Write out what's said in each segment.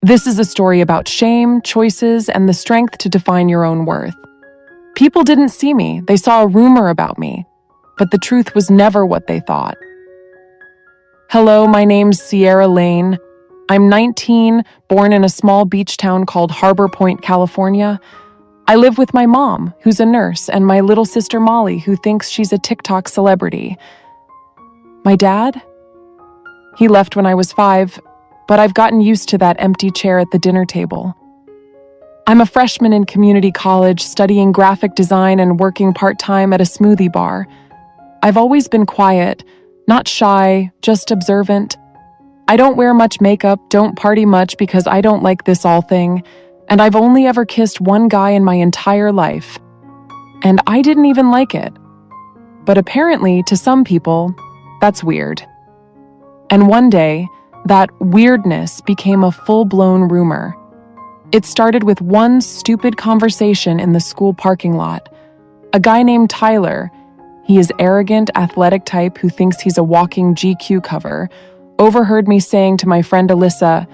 This is a story about shame, choices, and the strength to define your own worth. People didn't see me, they saw a rumor about me, but the truth was never what they thought. Hello, my name's Sierra Lane. I'm 19, born in a small beach town called Harbor Point, California. I live with my mom, who's a nurse, and my little sister Molly, who thinks she's a TikTok celebrity. My dad? He left when I was 5, but I've gotten used to that empty chair at the dinner table. I'm a freshman in community college, studying graphic design and working part-time at a smoothie bar. I've always been quiet, not shy, just observant. I don't wear much makeup, don't party much because I don't like this all thing, and I've only ever kissed one guy in my entire life. And I didn't even like it. But apparently, to some people, that's weird. And one day, that weirdness became a full-blown rumor. It started with one stupid conversation in the school parking lot. A guy named Tyler, he is arrogant, athletic type who thinks he's a walking GQ cover, overheard me saying to my friend Alyssa,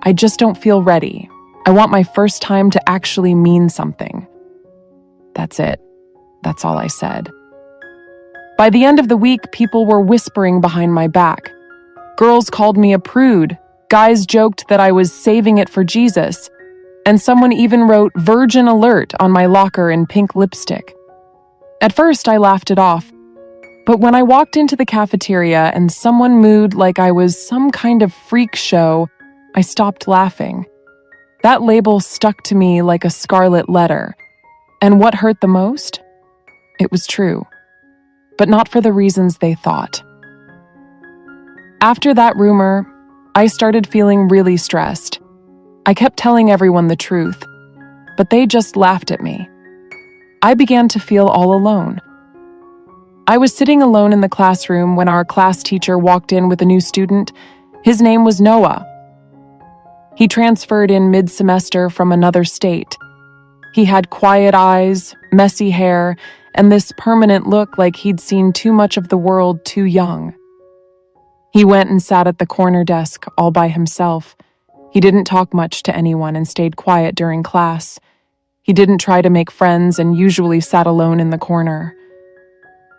"I just don't feel ready. I want my first time to actually mean something." That's it. That's all I said. By the end of the week, people were whispering behind my back. Girls called me a prude, guys joked that I was saving it for Jesus, and someone even wrote "Virgin Alert" on my locker in pink lipstick. At first, I laughed it off, but when I walked into the cafeteria and someone mooed like I was some kind of freak show, I stopped laughing. That label stuck to me like a scarlet letter. And what hurt the most? It was true, but not for the reasons they thought. After that rumor, I started feeling really stressed. I kept telling everyone the truth, but they just laughed at me. I began to feel all alone. I was sitting alone in the classroom when our class teacher walked in with a new student. His name was Noah. He transferred in mid-semester from another state. He had quiet eyes, messy hair, and this permanent look like he'd seen too much of the world too young. He went and sat at the corner desk all by himself. He didn't talk much to anyone and stayed quiet during class. He didn't try to make friends and usually sat alone in the corner.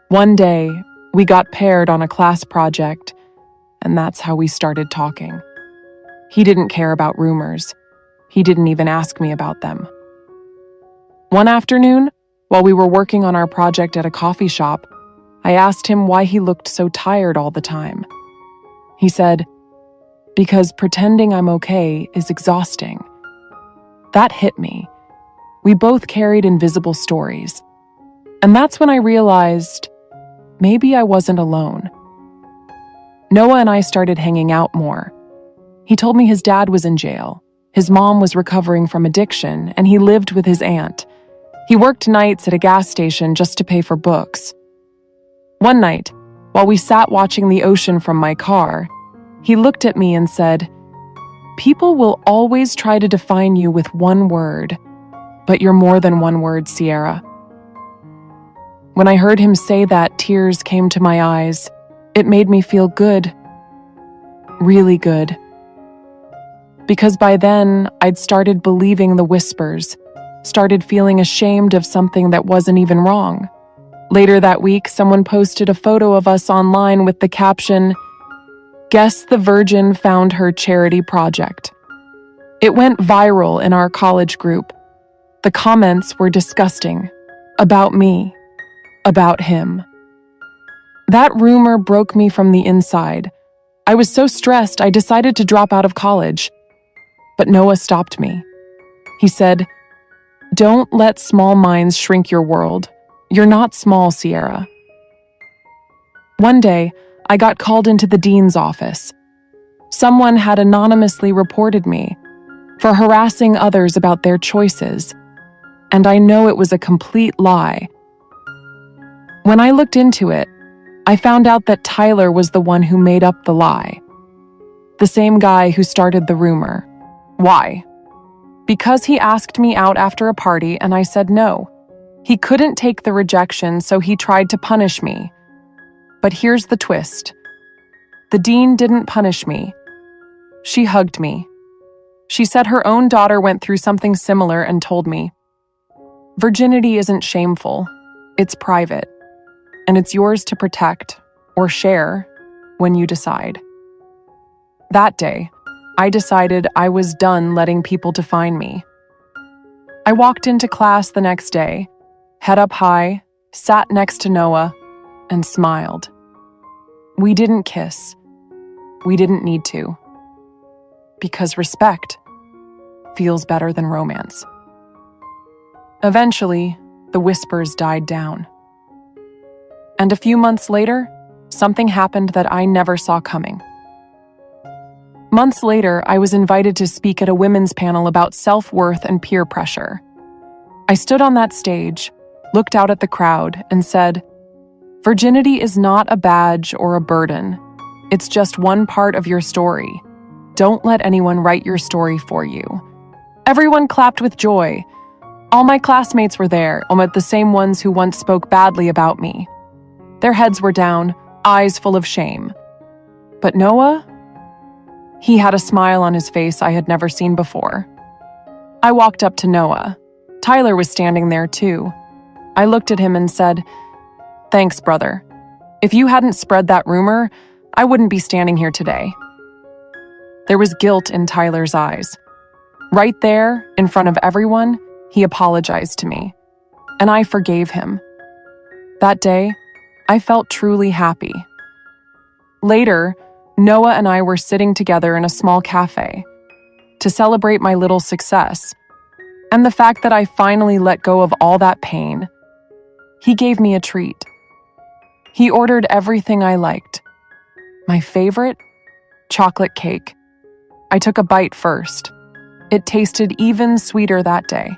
One day, we got paired on a class project, and that's how we started talking. He didn't care about rumors. He didn't even ask me about them. One afternoon, while we were working on our project at a coffee shop, I asked him why he looked so tired all the time. He said, "Because pretending I'm okay is exhausting." That hit me. We both carried invisible stories. And that's when I realized maybe I wasn't alone. Noah and I started hanging out more. He told me his dad was in jail, his mom was recovering from addiction, and he lived with his aunt. He worked nights at a gas station just to pay for books. One night, while we sat watching the ocean from my car, he looked at me and said, "People will always try to define you with one word, but you're more than one word, Sierra." When I heard him say that, tears came to my eyes. It made me feel good. Really good. Because by then, I'd started believing the whispers, started feeling ashamed of something that wasn't even wrong. Later that week, someone posted a photo of us online with the caption, "Guess the Virgin found her charity project." It went viral in our college group. The comments were disgusting. About me. About him. That rumor broke me from the inside. I was so stressed, I decided to drop out of college. But Noah stopped me. He said, "Don't let small minds shrink your world. You're not small, Sierra." One day, I got called into the dean's office. Someone had anonymously reported me for harassing others about their choices, and I know it was a complete lie. When I looked into it, I found out that Tyler was the one who made up the lie. The same guy who started the rumor. Why? Because he asked me out after a party and I said no. He couldn't take the rejection, so he tried to punish me. But here's the twist. The dean didn't punish me. She hugged me. She said her own daughter went through something similar and told me, "Virginity isn't shameful, it's private, and it's yours to protect or share when you decide." That day, I decided I was done letting people define me. I walked into class the next day, head up high, sat next to Noah, and smiled. We didn't kiss. We didn't need to. Because respect feels better than romance. Eventually, the whispers died down. And a few months later, something happened that I never saw coming. Months later, I was invited to speak at a women's panel about self-worth and peer pressure. I stood on that stage, looked out at the crowd, and said, "Virginity is not a badge or a burden. It's just one part of your story. Don't let anyone write your story for you." Everyone clapped with joy. All my classmates were there, almost the same ones who once spoke badly about me. Their heads were down, eyes full of shame. But Noah? He had a smile on his face I had never seen before. I walked up to Noah. Tyler was standing there too. I looked at him and said, "Thanks, brother. If you hadn't spread that rumor, I wouldn't be standing here today." There was guilt in Tyler's eyes. Right there, in front of everyone, he apologized to me, and I forgave him. That day, I felt truly happy. Later, Noah and I were sitting together in a small cafe to celebrate my little success and the fact that I finally let go of all that pain. He gave me a treat. He ordered everything I liked. My favorite? Chocolate cake. I took a bite first. It tasted even sweeter that day.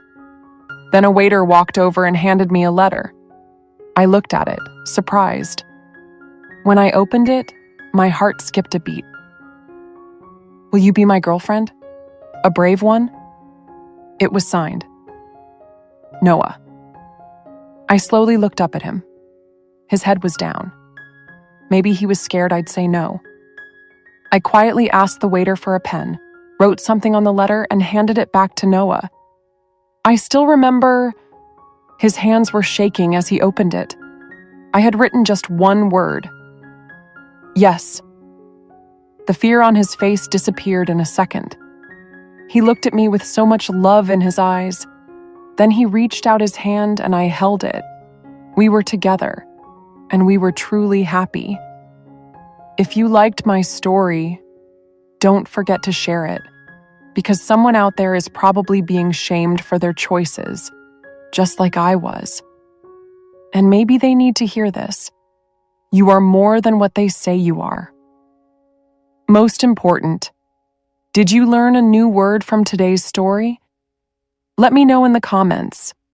Then a waiter walked over and handed me a letter. I looked at it, surprised. When I opened it, my heart skipped a beat. "Will you be my girlfriend? A brave one?" It was signed, Noah. I slowly looked up at him. His head was down. Maybe he was scared I'd say no. I quietly asked the waiter for a pen, wrote something on the letter, and handed it back to Noah. I still remember his hands were shaking as he opened it. I had written just one word. Yes. The fear on his face disappeared in a second. He looked at me with so much love in his eyes. Then he reached out his hand and I held it. We were together, and we were truly happy. If you liked my story, don't forget to share it, because someone out there is probably being shamed for their choices, just like I was. And maybe they need to hear this. You are more than what they say you are. Most important, did you learn a new word from today's story? Let me know in the comments.